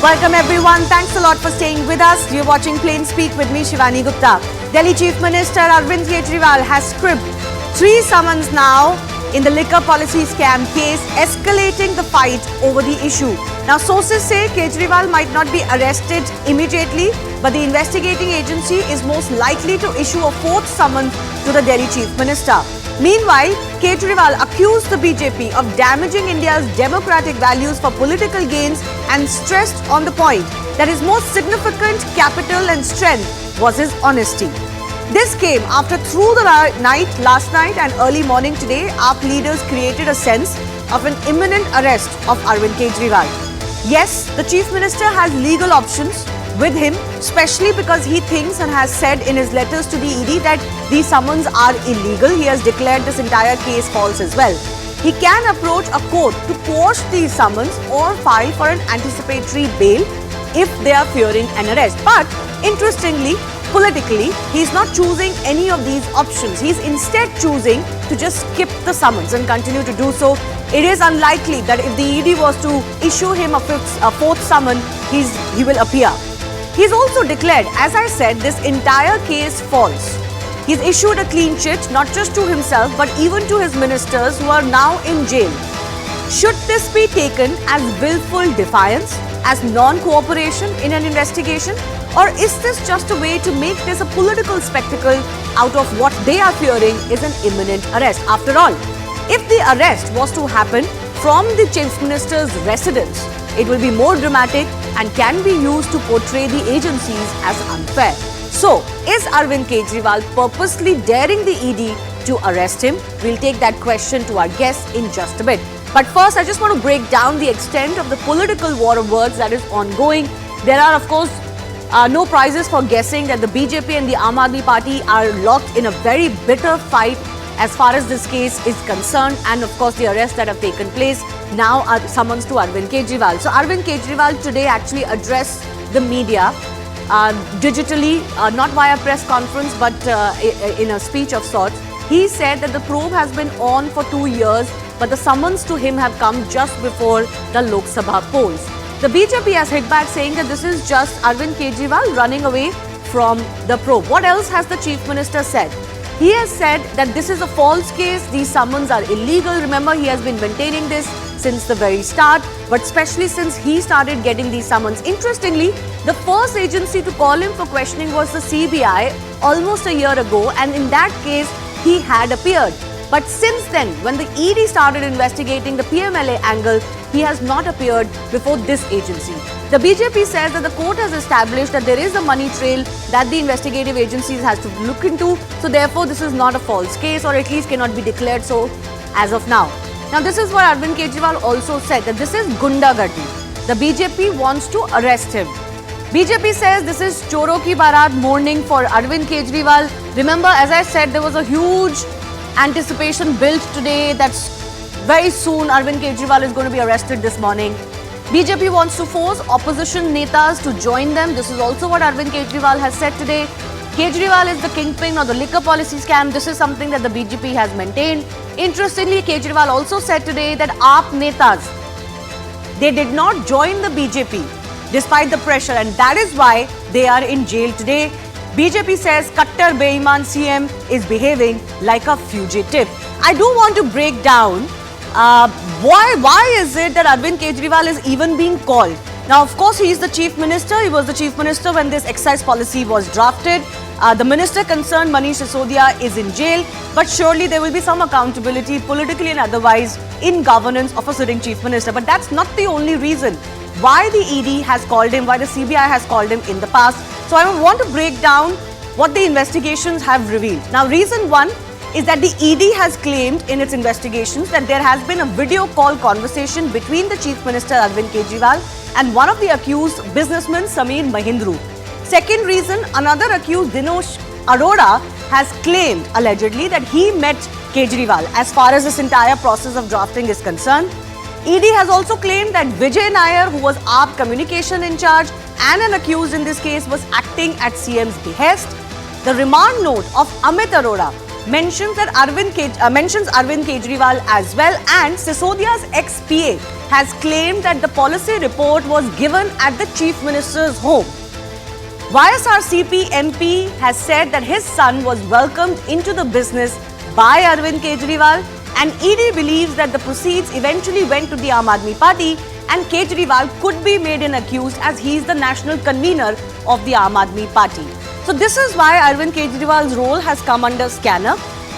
Welcome everyone. Thanks a lot for staying with us. You're watching Plain Speak with me, Shivani Gupta. Delhi Chief Minister Arvind Kejriwal has scribbed 3 summons now in the liquor policy scam case, escalating the fight over the issue. Now, sources say Kejriwal might not be arrested immediately, but the investigating agency is most likely to issue a 4th summons to the Delhi Chief Minister. Meanwhile, Kejriwal accused the BJP of damaging India's democratic values for political gains and stressed on the point that his most significant capital and strength was his honesty. This came after through the night, last night and early morning today, AAP leaders created a sense of an imminent arrest of Arvind Kejriwal. Yes, the Chief Minister has legal options with him, especially because he thinks and has said in his letters to the ED that these summons are illegal. He has declared this entire case false as well. He can approach a court to quash these summons or file for an anticipatory bail if they are fearing an arrest. But interestingly, politically, he is not choosing any of these options. He is instead choosing to just skip the summons and continue to do so. It is unlikely that if the ED was to issue him a 4th summon, he will appear. He's also declared, as I said, this entire case false. He's issued a clean chit, not just to himself, but even to his ministers who are now in jail. Should this be taken as willful defiance, as non-cooperation in an investigation? Or is this just a way to make this a political spectacle out of what they are fearing is an imminent arrest? After all, if the arrest was to happen from the Chief Minister's residence, it will be more dramatic and can be used to portray the agencies as unfair. So, is Arvind Kejriwal purposely daring the ED to arrest him? We'll take that question to our guests in just a bit. But first, I just want to break down the extent of the political war of words that is ongoing. There are, of course, no prizes for guessing that the BJP and the Aam Aadmi Party are locked in a very bitter fight as far as this case is concerned, and of course the arrests that have taken place now are summons to Arvind Kejriwal. So Arvind Kejriwal today actually addressed the media digitally, not via press conference but in a speech of sorts. He said that the probe has been on for 2 years, but the summons to him have come just before the Lok Sabha polls. The BJP has hit back saying that this is just Arvind Kejriwal running away from the probe. What else has the Chief Minister said? He has said that this is a false case, these summons are illegal. Remember, he has been maintaining this since the very start, but especially since he started getting these summons. Interestingly, the first agency to call him for questioning was the CBI almost a year ago, and in that case, he had appeared. But since then, when the ED started investigating the PMLA angle, he has not appeared before this agency. The BJP says that the court has established that there is a money trail that the investigative agencies has to look into. So therefore, this is not a false case, or at least cannot be declared so as of now. Now, this is what Arvind Kejriwal also said, that this is gundagardi. The BJP wants to arrest him. BJP says this is Choro ki Barat mourning for Arvind Kejriwal. Remember, as I said, there was a huge anticipation built today that very soon Arvind Kejriwal is going to be arrested this morning. BJP wants to force opposition netas to join them. This is also what Arvind Kejriwal has said today. Kejriwal is the kingpin of the liquor policy scam. This is something that the BJP has maintained. Interestingly, Kejriwal also said today that AAP netas, they did not join the BJP despite the pressure, and that is why they are in jail today. BJP says Kattar Beiman CM is behaving like a fugitive. I do want to break down why is it that Arvind Kejriwal is even being called. Now, of course, he is the Chief Minister. He was the Chief Minister when this excise policy was drafted. The minister concerned, Manish Sisodia, is in jail. But surely there will be some accountability, politically and otherwise, in governance of a sitting Chief Minister. But that's not the only reason why the ED has called him, why the CBI has called him in the past. So I want to break down what the investigations have revealed. Now, reason one is that the ED has claimed in its investigations that there has been a video call conversation between the Chief Minister Arvind Kejriwal and one of the accused businessmen, Sameer Mahindru. Second reason, another accused, Dinesh Arora, has claimed allegedly that he met Kejriwal as far as this entire process of drafting is concerned. ED has also claimed that Vijay Nair, who was AAP communication in charge and an accused in this case, was acting at CM's behest. The remand note of Amit Arora, mentions Arvind Kejriwal as well, and Sisodia's ex-PA has claimed that the policy report was given at the Chief Minister's home. YSRCP MP has said that his son was welcomed into the business by Arvind Kejriwal, and ED believes that the proceeds eventually went to the Aam Aadmi Party, and Kejriwal could be made an accused as he is the national convener of the Aam Aadmi Party. So this is why Arvind Kejriwal's role has come under scanner.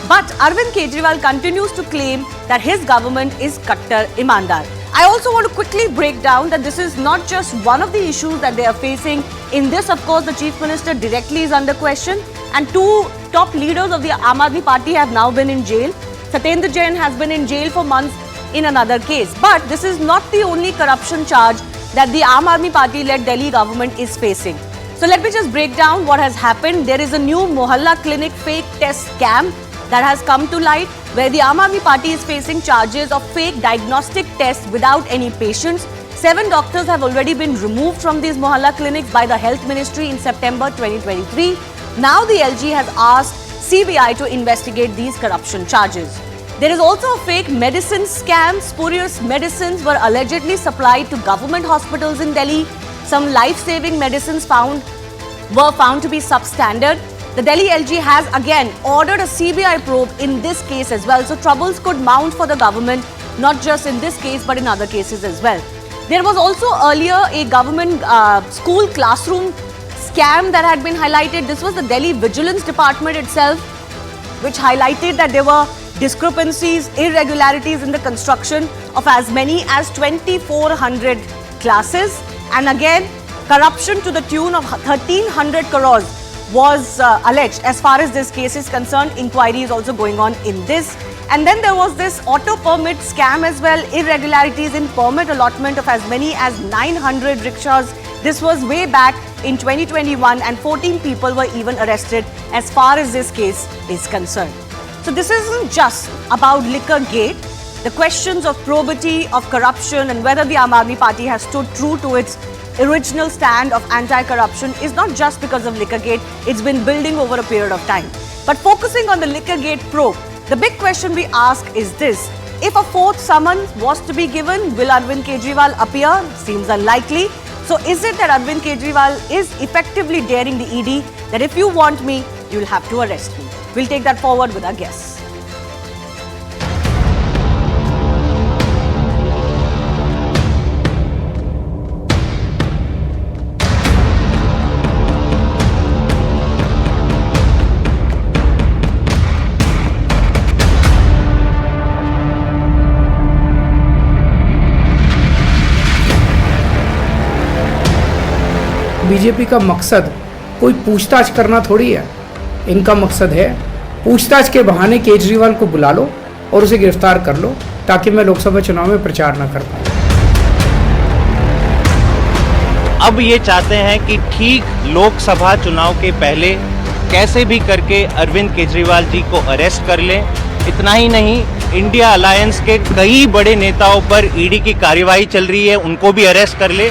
But Arvind Kejriwal continues to claim that his government is Kattar Imandar. I also want to quickly break down that this is not just one of the issues that they are facing. In this, of course, the Chief Minister directly is under question, and two top leaders of the Aam Aadmi Party have now been in jail. Satyendra Jain has been in jail for months in another case. But this is not the only corruption charge that the Aam Aadmi Party-led Delhi government is facing. So let me just break down what has happened. There is a new Mohalla clinic fake test scam that has come to light, where the Aam Aadmi Party is facing charges of fake diagnostic tests without any patients. 7 doctors have already been removed from these Mohalla clinics by the Health Ministry in September 2023. Now the LG has asked CBI to investigate these corruption charges. There is also a fake medicine scam. Spurious medicines were allegedly supplied to government hospitals in Delhi. Some life-saving medicines were found to be substandard. The Delhi LG has again ordered a CBI probe in this case as well. So troubles could mount for the government, not just in this case but in other cases as well. There was also earlier a government school classroom scam that had been highlighted. This was the Delhi Vigilance Department itself, which highlighted that there were discrepancies, irregularities in the construction of as many as 2,400 classes. And again, corruption to the tune of 1,300 crores was alleged. As far as this case is concerned, inquiry is also going on in this. And then there was this auto permit scam as well, irregularities in permit allotment of as many as 900 rickshaws. This was way back in 2021, and 14 people were even arrested as far as this case is concerned. So this isn't just about Liquorgate. The questions of probity, of corruption, and whether the Aam Aadmi Party has stood true to its original stand of anti-corruption is not just because of Liquorgate. It's been building over a period of time. But focusing on the Liquorgate probe, the big question we ask is this: if a fourth summons was to be given, will Arvind Kejriwal appear? Seems unlikely. So is it that Arvind Kejriwal is effectively daring the ED that if you want me, you'll have to arrest me? We'll take that forward with our guests. BJP का मकसद कोई पूछताछ करना थोड़ी है। इनका मकसद है पूछताछ के बहाने केजरीवाल को बुला लो और उसे गिरफ्तार कर लो, ताकि मैं लोकसभा चुनाव में प्रचार न कर पाऊं। अब ये चाहते हैं कि ठीक लोकसभा चुनाव के पहले कैसे भी करके अरविंद केजरीवाल जी को अरेस्ट कर लें। इतना ही नहीं, इंडिया अलायंस के कई बड़े नेताओं पर ईडी की कार्रवाई चल रही है, उनको भी अरेस्ट कर ले।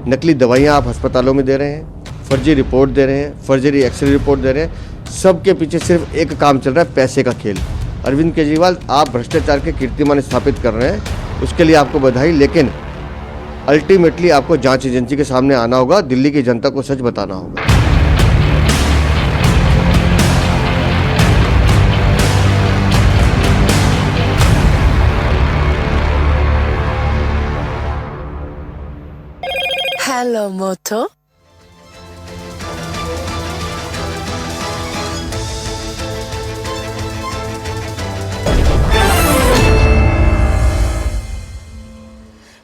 नकली दवाइयाँ आप अस्पतालों में दे रहे हैं, फर्जी रिपोर्ट दे रहे हैं, फर्जी एक्सरे रिपोर्ट दे रहे हैं। सबके पीछे सिर्फ एक काम चल रहा है, पैसे का खेल। अरविंद केजरीवाल, आप भ्रष्टाचार के कीर्तिमान स्थापित कर रहे हैं, उसके लिए आपको बधाई। लेकिन अल्टीमेटली आपको जांच एजेंसी के सामने आना होगा, दिल्ली की जनता को सच बताना होगा। Hello, Moto.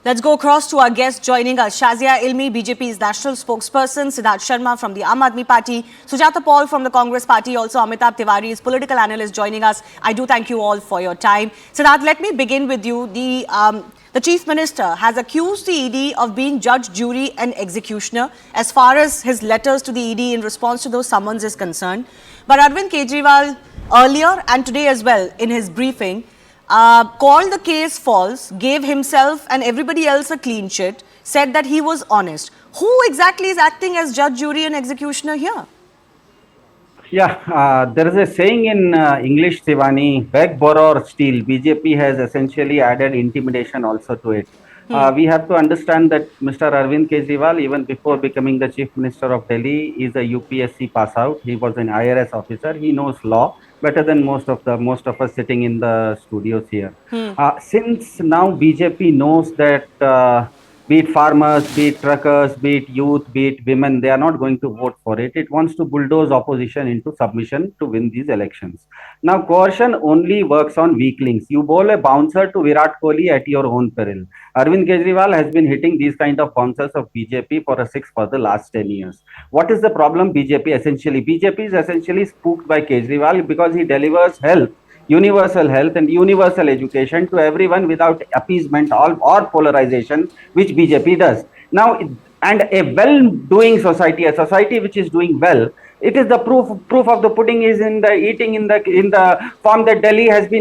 Let's go across to our guests joining us. Shazia Ilmi, BJP's national spokesperson; Siddharth Sharma from the Aam Aadmi Party; Sujata Paul from the Congress Party; also Amitabh Tiwari is political analyst joining us. I do thank you all for your time. Siddharth, let me begin with you. The Chief Minister has accused the ED of being judge, jury and executioner as far as his letters to the ED in response to those summons is concerned. But Arvind Kejriwal earlier and today as well in his briefing called the case false, gave himself and everybody else a clean sheet, said that he was honest. Who exactly is acting as judge, jury and executioner here? Yeah, there is a saying in English, Shivani, beg, borrow, or steal. BJP has essentially added intimidation also to it. We have to understand that Mr. Arvind Kejriwal, even before becoming the Chief Minister of Delhi, is a UPSC pass out. He was an IRS officer. He knows law better than most of us sitting in the studios here. Since now BJP knows that. Be it farmers, be it truckers, be it youth, be it women, they are not going to vote for it. It wants to bulldoze opposition into submission to win these elections. Now, coercion only works on weaklings. You bowl a bouncer to Virat Kohli at your own peril. Arvind Kejriwal has been hitting these kind of bouncers of BJP for a six for the last 10 years. What is the problem? BJP is essentially spooked by Kejriwal because he delivers help, universal health and universal education to everyone without appeasement or polarization, which BJP does. Now, and a well-doing society, a society which is doing well, it is the proof of the pudding is in the eating in the form that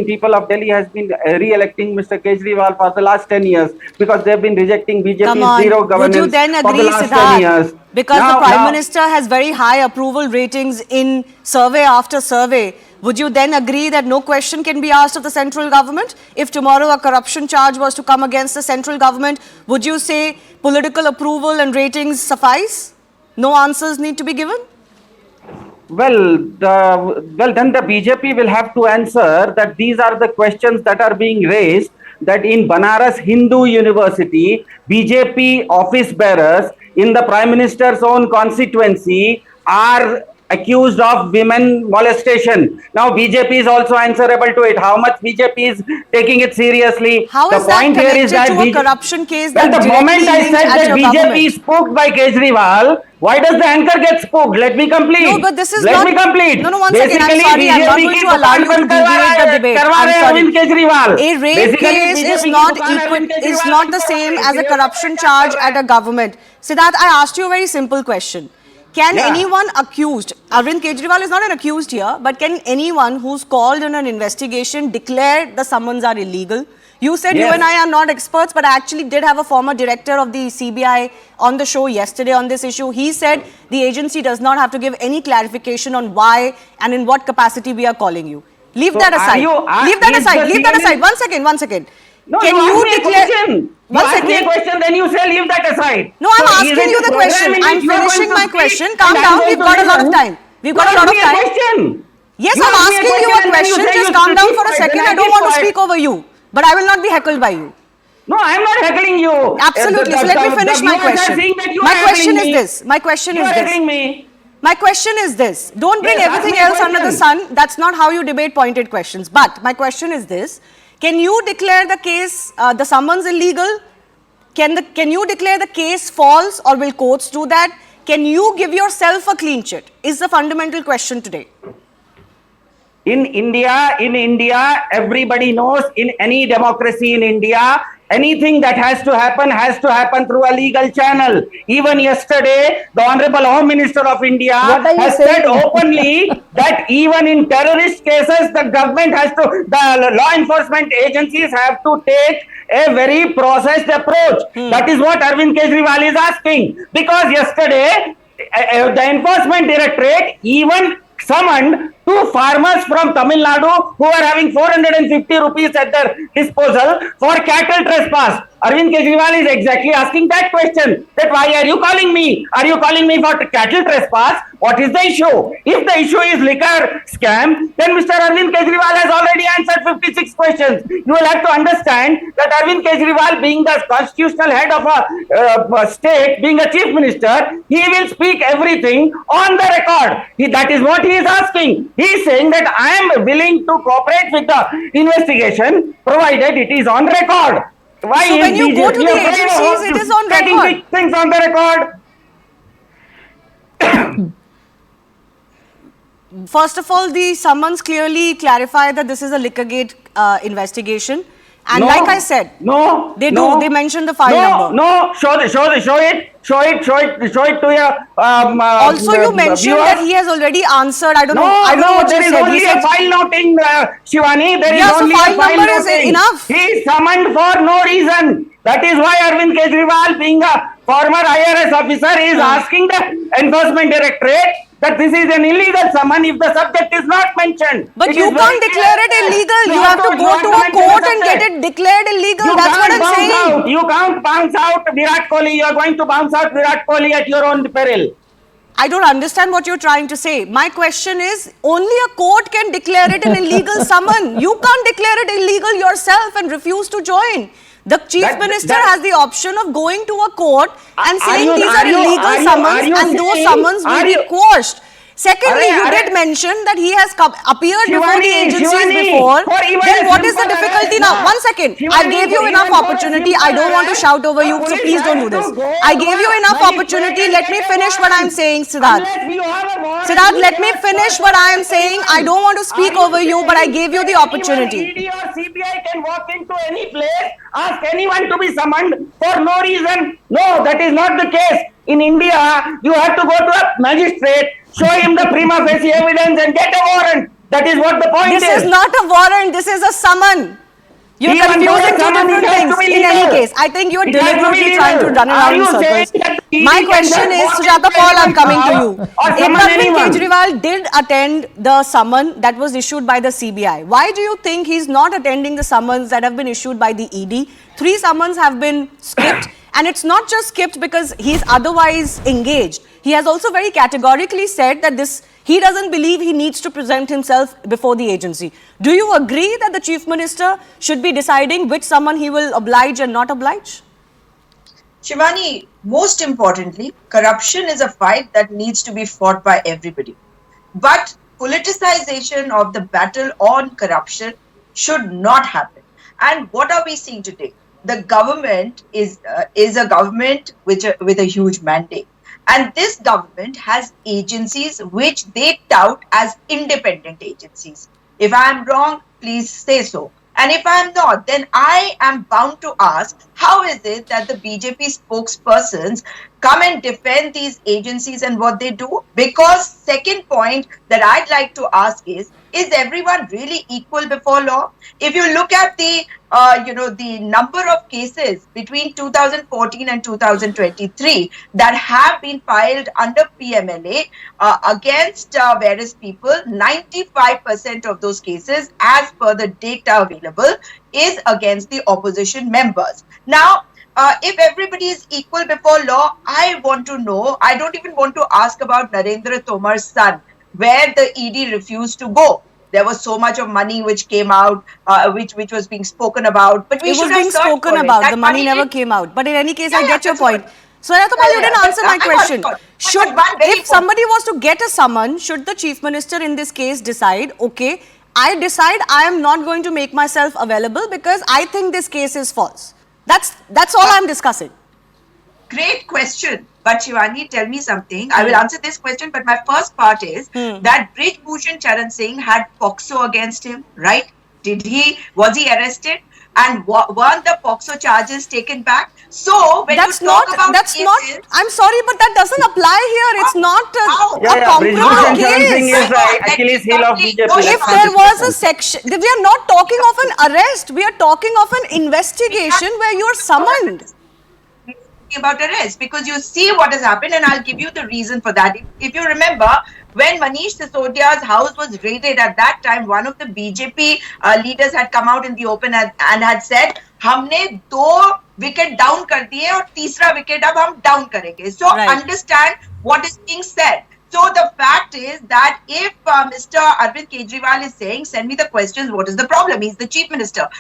people of Delhi has been re-electing Mr. Kejriwal for the last 10 years because they've been rejecting BJP's zero governance would you then for the agree, last Siddharth, 10 years. because the Prime Minister has very high approval ratings in survey after survey, would you then agree that no question can be asked of the central government? If tomorrow a corruption charge was to come against the central government, would you say political approval and ratings suffice? No answers need to be given? Well, then the BJP will have to answer that these are the questions that are being raised, that in Banaras Hindu University, BJP office bearers in the Prime Minister's own constituency are accused of women molestation. Now BJP is also answerable to it. How much BJP is taking it seriously? How is that connected to a corruption case that the moment I said that BJP is government? spooked by Kejriwal, why does the anchor get spooked? Let me complete. No, but this is Let not... me complete. No, one second. I'm sorry. I'm not going to allow you to deviate the debate. I'm sorry. A rape case is not the same as a corruption charge at a government. Siddharth, I asked you a very simple question. Can anyone accused, Arvind Kejriwal is not an accused here, but can anyone who's called in an investigation declare the summons are illegal? You said you and I are not experts, but I actually did have a former director of the CBI on the show yesterday on this issue. He said the agency does not have to give any clarification on why and in what capacity we are calling you. Leave that aside. Leave that aside. One second. No, can you declare... One second. You ask me a question, then you say leave that aside. No, I'm asking you the question. I'm finishing my question. Calm down. We've got a lot of time. Yes, I'm asking you a question. Just calm down for a second. I don't want to speak over you. But I will not be heckled by you. No, I am not heckling you. Absolutely. So let me finish my question. My question is this. My question is this. Don't bring everything else under the sun. That's not how you debate pointed questions. But my question is this. Can you declare the case, the summons illegal? Can you declare the case false, or will courts do that? Can you give yourself a clean chit? Is the fundamental question today. In India, everybody knows, in any democracy in India, anything that has to happen through a legal channel. Even yesterday, the Honorable Home Minister of India has said openly that even in terrorist cases, the law enforcement agencies have to take a very processed approach. That is what Arvind Kejriwal is asking. Because yesterday, the Enforcement Directorate even summoned two farmers from Tamil Nadu who are having 450 rupees at their disposal for cattle trespass. Arvind Kejriwal is exactly asking that question, that why are you calling me? Are you calling me for cattle trespass? What is the issue? If the issue is liquor scam, then Mr. Arvind Kejriwal has already answered 56 questions. You will have to understand that Arvind Kejriwal, being the constitutional head of a state, being a chief minister, he will speak everything on the record. That is what he is asking. He is saying that I am willing to cooperate with the investigation, provided it is on record. Why so when you go to the agencies, it is on record. Things on the record. First of all, the summons clearly clarify that this is a Liquorgate investigation. And like I said, they mention the file number. No, show it to your also, you mentioned that he has already answered. I don't know what you said. There is only a file noting, Shivani. There is only a file number noting. Is enough. He is summoned for no reason. That is why Arvind Kejriwal, being a former IRS officer, is asking the Enforcement Directorate that this is an illegal summon if the subject is not mentioned. But It you is very can't declare clear it there. illegal. You have to go to a mention court the and get subject. it declared illegal. You That's what can't I'm bounce saying. out. You can't bounce out Virat Kohli. You are going to bounce out Virat Kohli at your own peril. I don't understand what you're trying to say. My question is, only a court can declare it an illegal summon. You can't declare it illegal yourself and refuse to join. The chief minister has the option of going to a court and saying these are illegal summons and those summons will be quashed. Secondly, you did mention that he has appeared before the agencies before. Then what is the difficulty now? 1 second. I gave you enough opportunity. I don't want to shout over you, so please don't do this. I gave you enough opportunity. Let me finish what I'm saying, Siddharth. Siddharth, let me finish what I am saying. I don't want to speak over you, but I gave you the opportunity. ED or CBI can walk into any place, ask anyone to be summoned for no reason. No, that is not the case. In India, you have to go to a magistrate, show him the prima facie evidence and get a warrant. That is what the point is. This is not a warrant. This is a summon. You're Even though confusing the two summon, different it has things. to be In any legal. case, I think you're It has to be deliberately trying to legal. run Are around in you circles. saying that the My ED question can is, just walk Sujata into Paul, I'm any coming to house you. or If summon Arvind anyone? Kejriwal did attend the summon that was issued by the CBI, why do you think he's not attending the summons that have been issued by the ED? 3 summons have been skipped, and it's not just skipped because he's otherwise engaged. He has also very categorically said that he doesn't believe he needs to present himself before the agency. Do you agree that the Chief Minister should be deciding which summon he will oblige and not oblige? Shivani, most importantly, corruption is a fight that needs to be fought by everybody. But politicization of the battle on corruption should not happen. And what are we seeing today? The government is a government with a huge mandate. And this government has agencies which they tout as independent agencies. If I am wrong, please say so. And if I am not, then I am bound to ask, how is it that the BJP spokespersons come and defend these agencies and what they do? Because second point that I'd like to ask is everyone really equal before law? If you look at the number of cases between 2014 and 2023 that have been filed under PMLA against various people, 95% of those cases, as per the data available, is against the opposition members. Now, if everybody is equal before law, I want to know, I don't even want to ask about Narendra Tomar's son, where the ED refused to go. There was so much of money which came out, which was being spoken about. But it was being spoken about. The money never came out. But in any case, I get your point. So, you didn't answer my question. If somebody was to get a summon, should the Chief Minister in this case decide, okay, I decide I am not going to make myself available because I think this case is false. That's all I'm discussing. Great question. But Shivani, tell me something. I will answer this question, but my first part is that Brij Bhushan Charan Singh had POXO against him, right? Was he arrested? And weren't the POXO charges taken back? So when I'm sorry, but that doesn't apply here. It's not a compromise case. Achilles heel of BJP. If there was a section, we are not talking of an arrest. We are talking of an investigation where you are summoned. About arrest, because you see what has happened, and I'll give you the reason for that. If you remember, when Manish Sisodia's house was raided at that time, one of the BJP leaders had come out in the open and had said, "Humne 2 wicket down kar diye aur teesra wicket ab hum down karenge." So understand what is being said. So the fact is that if Mr. Arvind Kejriwal is saying, send me the questions, what is the problem? He's the Chief Minister.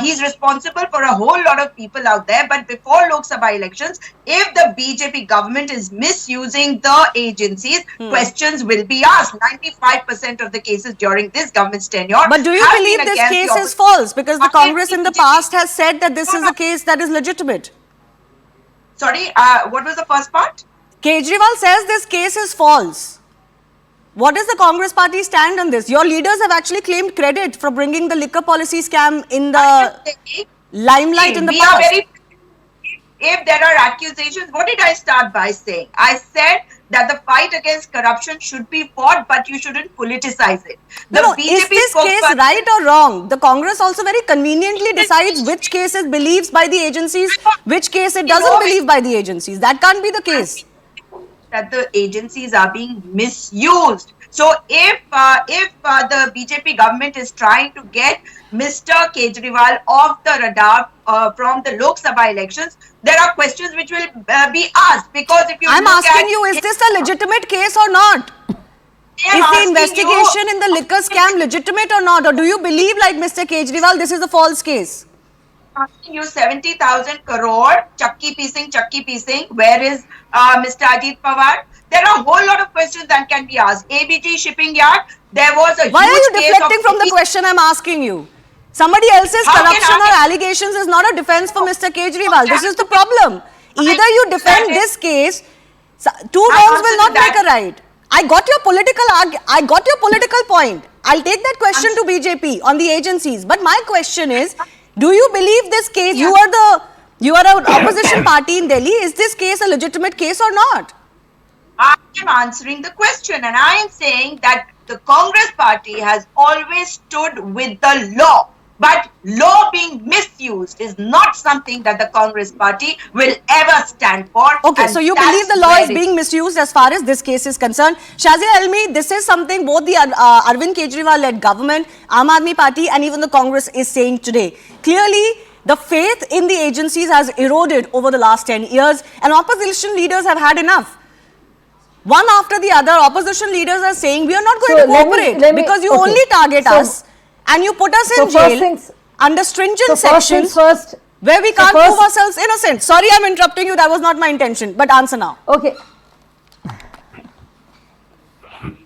He's responsible for a whole lot of people out there. But before Lok Sabha elections, if the BJP government is misusing the agencies, questions will be asked. 95% of the cases during this government's tenure. But do you believe this case is false? Because the Congress in the past has said that this is a case that is legitimate. Sorry, what was the first part? Kejriwal says this case is false. What does the Congress party stand on this? Your leaders have actually claimed credit for bringing the liquor policy scam in the limelight in the past. If there are accusations, what did I start by saying? I said that the fight against corruption should be fought, but you shouldn't politicize it. Is this case right or wrong? The Congress also very conveniently decides which case it believes by the agencies, which case it doesn't believe by the agencies. That can't be the case. that the agencies are being misused. So if the BJP government is trying to get Mr. Kejriwal off the radar from the Lok Sabha elections, there are questions which will be asked, because if you I'm look asking at you, is this a legitimate case or not? I am Is the asking investigation you, in the liquor scam legitimate or not? Or do you believe, like Mr. Kejriwal, this is a false case? asking you 70,000 crore chakki piecing. Where is Mr. Ajit Pawar? There are a whole lot of questions that can be asked. ABG shipping yard, there was a Why are you huge case deflecting of from the question I'm asking you? Somebody else's How can corruption I- or allegations is not a defense for Mr. Kejriwal. This is the problem. Either you defend this case, two wrongs will not make a right. I got your political point. I'll take that question to BJP on the agencies. But my question is, do you believe this case? You are an opposition party in Delhi. Is this case a legitimate case or not? I am answering the question, and I am saying that the Congress party has always stood with the law. But law being misused is not something that the Congress party will ever stand for. Okay, and so you that's believe the law where is it being misused as far as this case is concerned. Shazia Ilmi, this is something both the Arvind Kejriwal-led government, Aam Aadmi Party and even the Congress is saying today. Clearly, the faith in the agencies has eroded over the last 10 years and opposition leaders have had enough. One after the other, opposition leaders are saying, we are not going to cooperate because you only target us and you put us in jail under stringent sections where we can't prove ourselves innocent. Sorry, I'm interrupting you. That was not my intention. But answer now. Okay.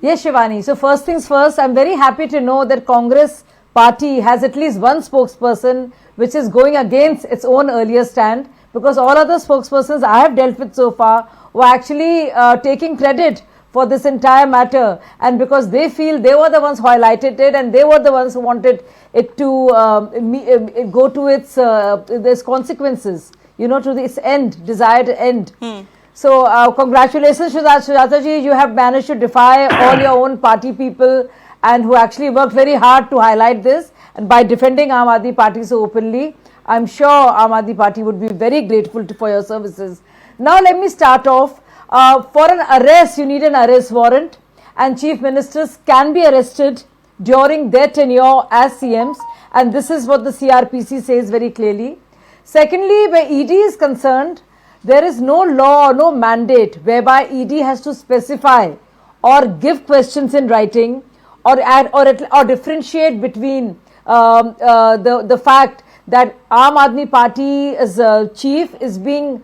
Yes, Shivani. So first things first, I'm very happy to know that Congress party has at least one spokesperson which is going against its own earlier stand, because all other spokespersons I have dealt with so far were actually taking credit for this entire matter, and because they feel they were the ones who highlighted it and they were the ones who wanted it to go to its consequences, you know, to its end, desired end. So congratulations, Shazia ji, you have managed to defy all your own party people and who actually worked very hard to highlight this, and by defending Aam Aadmi Party so openly, I'm sure Aam Aadmi Party would be very grateful for your services. Now let me start off. For an arrest, you need an arrest warrant, and chief ministers can be arrested during their tenure as CMs, and this is what the CRPC says very clearly. Secondly, where ED is concerned, there is no law or no mandate whereby ED has to specify or give questions in writing or add or differentiate between the fact that Aam Aadmi Party's chief is being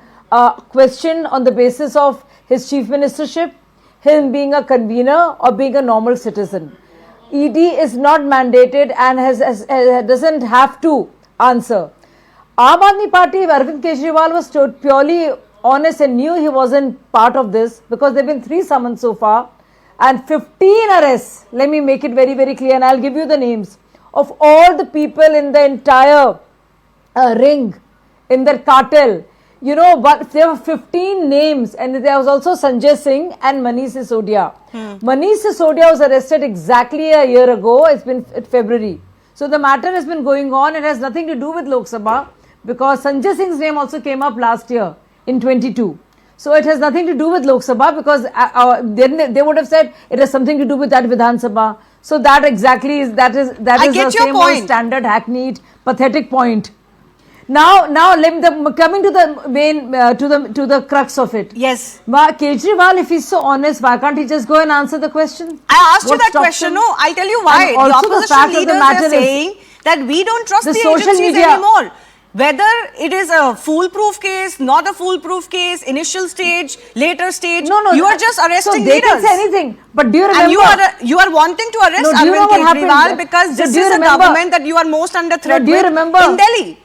questioned on the basis of his chief ministership, him being a convener or being a normal citizen. ED is not mandated and doesn't have to answer. Aam Aadmi Party, if Arvind Kejriwal was purely honest and knew he wasn't part of this, because there have been 3 summons so far and 15 arrests. Let me make it very, very clear, and I'll give you the names of all the people in the entire ring, in that cartel. You know, but there were 15 names, and there was also Sanjay Singh and Manish Sisodia. Manish Sisodia was arrested exactly a year ago. It's been February. So the matter has been going on. It has nothing to do with Lok Sabha, because Sanjay Singh's name also came up last year in 22. So it has nothing to do with Lok Sabha, because then they would have said it has something to do with that Vidhan Sabha. So that exactly is the same old standard hackneyed pathetic point. Now, coming to the main, to the crux of it. Yes. Kejriwal, if he's so honest, why can't he just go and answer the question? I asked you that question. No, I'll tell you why. And also the opposition leaders are saying that we don't trust the agencies anymore. Whether it is a foolproof case, not a foolproof case, initial stage, later stage, you are just arresting leaders. So they can say anything. But do you remember? And you are wanting to arrest Arvind Kejriwal because this is a government that you are most under threat with in Delhi.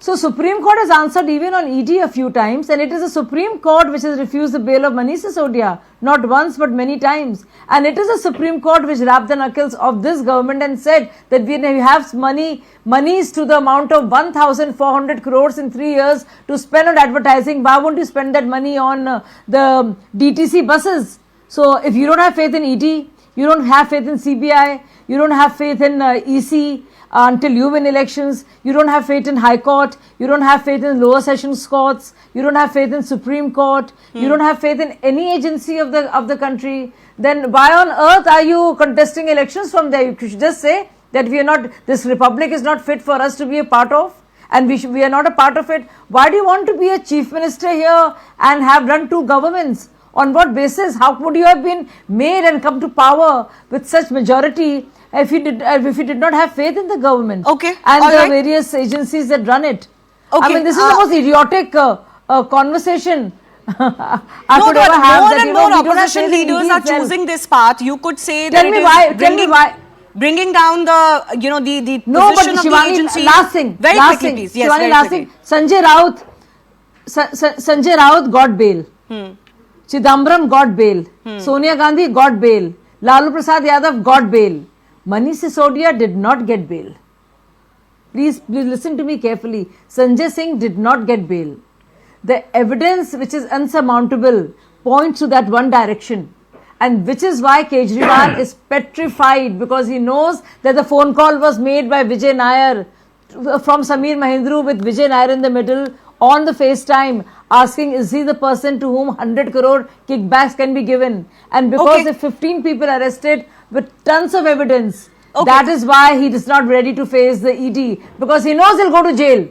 So Supreme Court has answered even on ED a few times, and it is the Supreme Court which has refused the bail of Manish Sisodia, not once but many times. And it is the Supreme Court which wrapped the knuckles of this government and said that we have monies to the amount of 1,400 crores in 3 years to spend on advertising. Why won't you spend that money on the DTC buses? So if you don't have faith in ED, you don't have faith in CBI, You don't have faith in EC until you win elections. You don't have faith in High Court. You don't have faith in lower sessions courts. You don't have faith in Supreme Court. You don't have faith in any agency of the country. Then why on earth are you contesting elections from there? You should just say that we are not, this republic is not fit for us to be a part of, and we are not a part of it. Why do you want to be a chief minister here and have run 2 governments? On what basis? How would you have been made and come to power with such majority if you did not have faith in the government? Okay. And All the right. various agencies that run it. Okay. I mean, this is the most idiotic conversation I No, could but ever have. more that, and you know, more we don't have opposition faith in leaders ED are itself. choosing this path. You could say Tell that me it is why. Tell me why. bringing down the, you know, the No, but position of the Shivani, agency. last thing. Very last quickly, thing. please. Yes, Shivani, very last quickly. thing. Sanjay Raut got bail. Chidambaram got bail. Sonia Gandhi got bail. Lalu Prasad Yadav got bail. Manish Sisodia did not get bail. Please listen to me carefully. Sanjay Singh did not get bail. The evidence which is unsurmountable points to that one direction. And which is why Kejriwal is petrified, because he knows that the phone call was made by Vijay Nair from Samir Mahindra with Vijay Nair in the middle on the FaceTime, asking is he the person to whom 100 crore kickbacks can be given. And because the 15 people arrested with tons of evidence, that is why he is not ready to face the ED, because he knows he'll go to jail.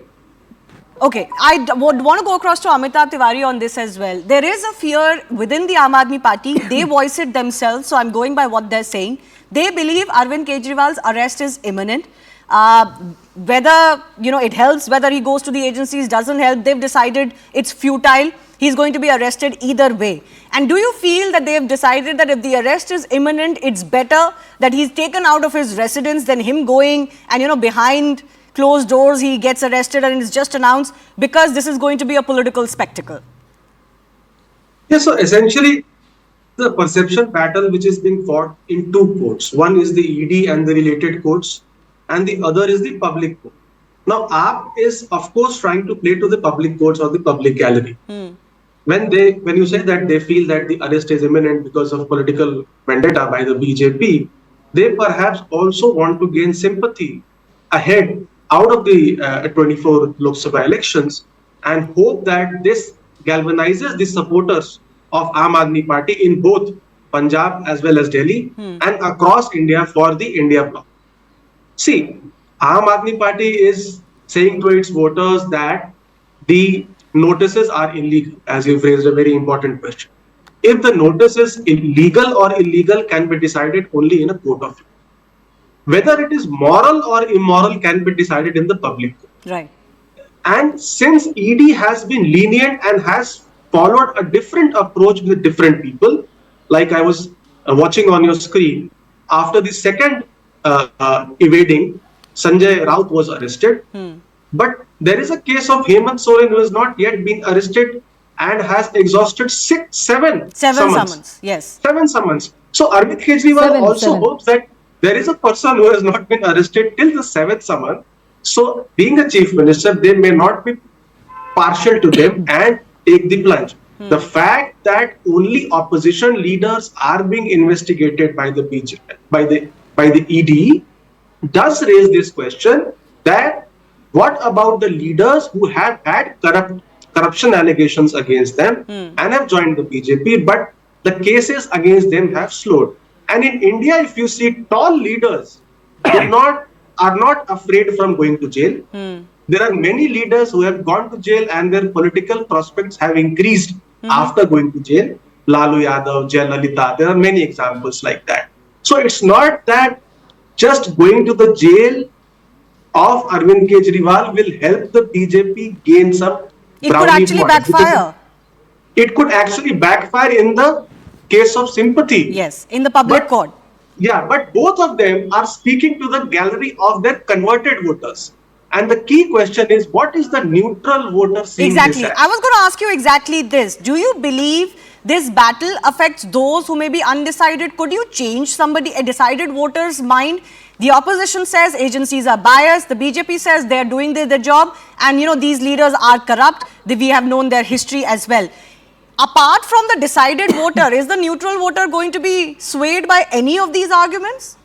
Okay, I would want to go across to Amitabh Tiwari on this as well. There is a fear within the Aam Aadmi Party. They voice it themselves, so I'm going by what they're saying. They believe Arvind Kejriwal's arrest is imminent. Whether, you know, it helps, whether he goes to the agencies, doesn't help, they've decided it's futile. He's going to be arrested either way. And do you feel that they've decided that if the arrest is imminent, it's better that he's taken out of his residence than him going and, you know, behind closed doors he gets arrested and it's just announced, because this is going to be a political spectacle? Yeah, so essentially the perception battle which is being fought in 2 courts. One is the ED and the related courts, and the other is the public court. Now, AAP is of course trying to play to the public courts or the public gallery. When you say that they feel that the arrest is imminent because of political vendetta by the BJP, they perhaps also want to gain sympathy ahead out of the 24 Lok Sabha elections, and hope that this galvanizes the supporters of Aam Aadmi Party in both Punjab as well as Delhi and across India for the India bloc. See, Aam Aadmi Party is saying to its voters that the notices are illegal, as you've raised a very important question. If the notice is illegal or illegal can be decided only in a court of law. Whether it is moral or immoral can be decided in the public court. Right. And since ED has been lenient and has followed a different approach with different people, like I was watching on your screen, after the second evading, Sanjay Raut was arrested. But there is a case of Hemant Soren who has not yet been arrested and has exhausted seven summons. Yes. 7 summons. So Arvind Kejriwal also hopes that there is a person who has not been arrested till the 7th summon. So, being a chief minister, they may not be partial to them and take the plunge. The fact that only opposition leaders are being investigated by the BJP, by the ED, does raise this question that what about the leaders who have had corruption allegations against them and have joined the BJP, but the cases against them have slowed. And in India, if you see, tall leaders are not afraid from going to jail. There are many leaders who have gone to jail and their political prospects have increased after going to jail. Lalu Yadav, Jayalalitha, there are many examples like that. So it's not that just going to the jail of Arvind Kejriwal will help the BJP gain some It could actually backfire. It could actually backfire in the case of sympathy. Yes, in the public court. Yeah, but both of them are speaking to the gallery of their converted voters. And the key question is, what is the neutral voter seeing Exactly. this as? I was going to ask you exactly this. Do you believe this battle affects those who may be undecided? Could you change a decided voter's mind? The opposition says agencies are biased. The BJP says they're doing their job. And, you know, these leaders are corrupt. We have known their history as well. Apart from the decided voter, is the neutral voter going to be swayed by any of these arguments?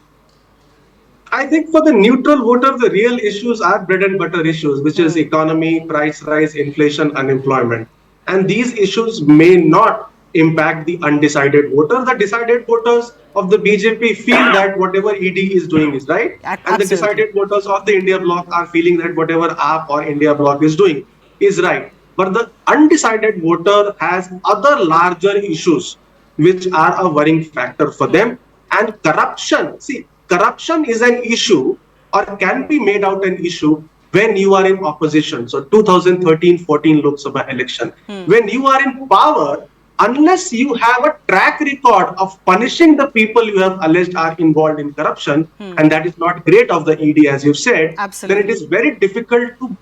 I think for the neutral voter, the real issues are bread and butter issues, which is economy, price rise, inflation, unemployment. And these issues may not impact the undecided voter. The decided voters of the BJP feel that whatever ED is doing is right. And the Absolutely. decided voters of the India bloc are feeling that whatever AAP or India bloc is doing is right. But the undecided voter has other larger issues which are a worrying factor for them. And corruption, see, corruption is an issue or can be made out an issue when you are in opposition. So 2013-14 Lok Sabha election. When you are in power, unless you have a track record of punishing the people you have alleged are involved in corruption, and that is not great of the ED as you've said, Absolutely. then it is very difficult to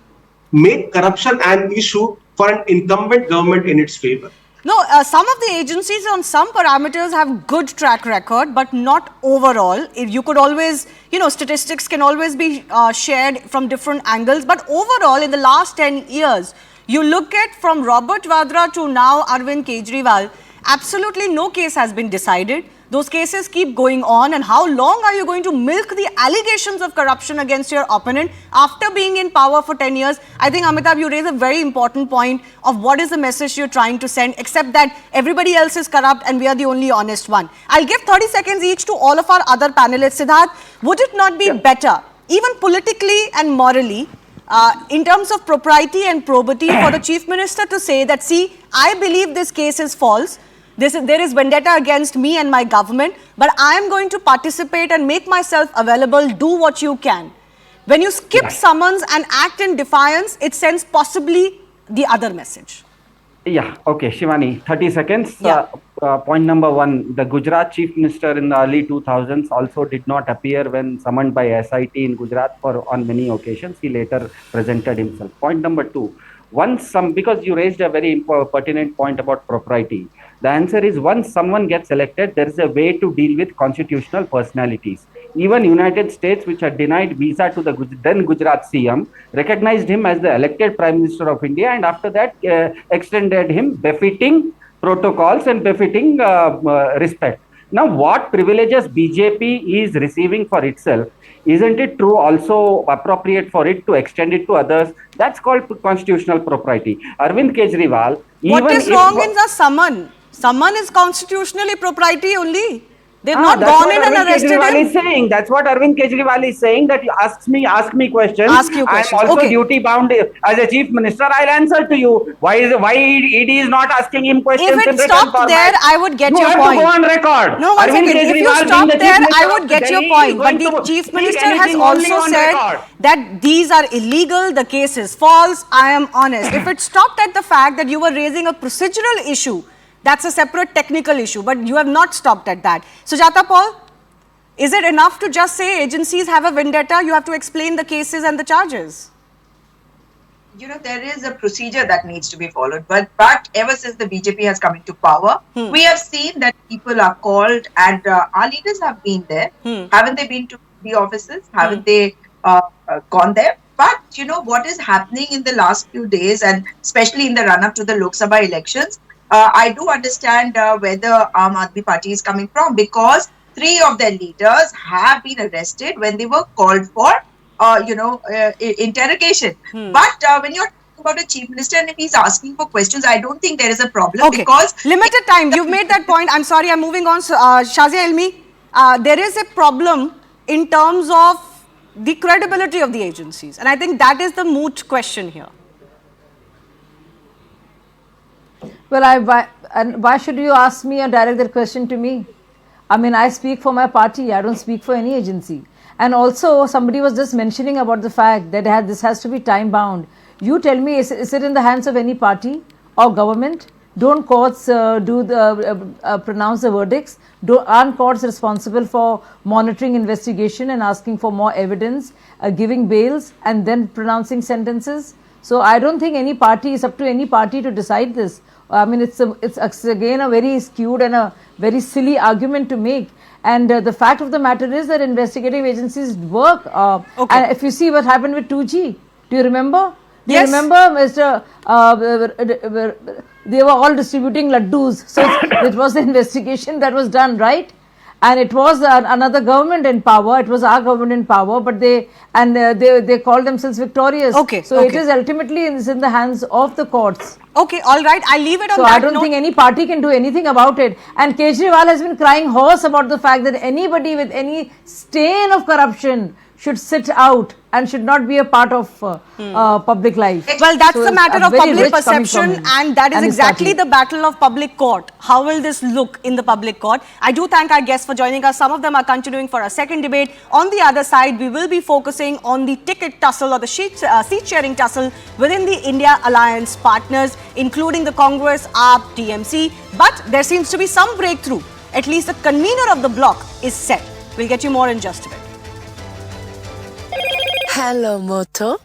make corruption an issue for an incumbent government in its favor. No, some of the agencies on some parameters have good track record, but not overall. If you could always, statistics can always be shared from different angles. But overall, in the last 10 years, you look at from Robert Vadra to now Arvind Kejriwal, absolutely no case has been decided. Those cases keep going on, and how long are you going to milk the allegations of corruption against your opponent after being in power for 10 years? I think, Amitabh, you raise a very important point of what is the message you're trying to send, except that everybody else is corrupt and we are the only honest one. I'll give 30 seconds each to all of our other panelists. Siddharth, would it not be better, even politically and morally, in terms of propriety and probity, for the Chief Minister to say that, see, I believe this case is false, there is vendetta against me and my government, but I am going to participate and make myself available, do what you can. When you skip summons and act in defiance, it sends possibly the other message. Yeah, okay, Shivani, 30 seconds. Yeah. Point number one, the Gujarat Chief Minister in the early 2000s also did not appear when summoned by SIT in Gujarat on many occasions. He later presented himself. Point number two, because you raised a very pertinent point about propriety. The answer is, once someone gets elected, there is a way to deal with constitutional personalities. Even United States, which had denied visa to the then Gujarat CM, recognized him as the elected Prime Minister of India, and after that extended him befitting protocols and befitting respect. Now, what privileges BJP is receiving for itself, isn't it true also appropriate for it to extend it to others? That's called constitutional propriety. Arvind Kejriwal... What is wrong in the summon? Summon is constitutionally propriety only. They've not that's gone what in and Arvind arrested Kejriwal him. is saying. That's what Arvind Kejriwal is saying, that ask me questions. Ask you questions. I'm also Okay. duty bound as a chief minister. I'll answer to you. Why ED is not asking him questions? If it in written stopped format? there, I would get your You point. have to go on record. No, one Arvind second. If you Kejriwal being stopped the chief there, minister I would of get your Delhi point. is But going the to Chief speak Minister has anything only also on said record. that these are illegal, the case is false, I am honest. If it stopped at the fact that you were raising a procedural issue, that's a separate technical issue, but you have not stopped at that. Sujata Paul, is it enough to just say agencies have a vendetta? You have to explain the cases and the charges. There is a procedure that needs to be followed. But ever since the BJP has come into power, we have seen that people are called, and our leaders have been there. Haven't they been to the offices? Haven't they gone there? But what is happening in the last few days, and especially in the run-up to the Lok Sabha elections, I do understand where the Aam Aadmi Party is coming from, because 3 of their leaders have been arrested when they were called for, interrogation. But when you're talking about a chief minister and if he's asking for questions, I don't think there is a problem, because limited time. You've made that point. I'm sorry, I'm moving on. Shazia Ilmi, there is a problem in terms of the credibility of the agencies, and I think that is the moot question here. Well, why should you ask me or direct that question to me? I mean, I speak for my party. I don't speak for any agency. And also, somebody was just mentioning about the fact that this has to be time bound. You tell me, is it in the hands of any party or government? Don't courts pronounce the verdicts? Aren't courts responsible for monitoring investigation and asking for more evidence, giving bails and then pronouncing sentences? So I don't think any party, is up to any party to decide this. I mean, it's again a very skewed and a very silly argument to make. And the fact of the matter is that investigative agencies work. And if you see what happened with 2G, do you remember? Do you remember, Mr. They were all distributing laddus. So it was the investigation that was done, right? and it was another government in power. It was our government in power, but they called themselves victorious. Okay, So okay. it is ultimately in the hands of the courts. Okay, all right. I'll leave it on So that I don't note. think any party can do anything about it. And Kejriwal has been crying hoarse about the fact that anybody with any stain of corruption should sit out and should not be a part of public life. Well, that's So the it's matter a of very public rich coming from perception, him and that is and his exactly party. the battle of public court. How will this look in the public court? I do thank our guests for joining us. Some of them are continuing for a second debate. On the other side, we will be focusing on the ticket tussle or the seat-sharing tussle within the India Alliance partners, including the Congress, AAP, TMC. But there seems to be some breakthrough. At least the convener of the bloc is set. We'll get you more in just a bit. Hello, Moto.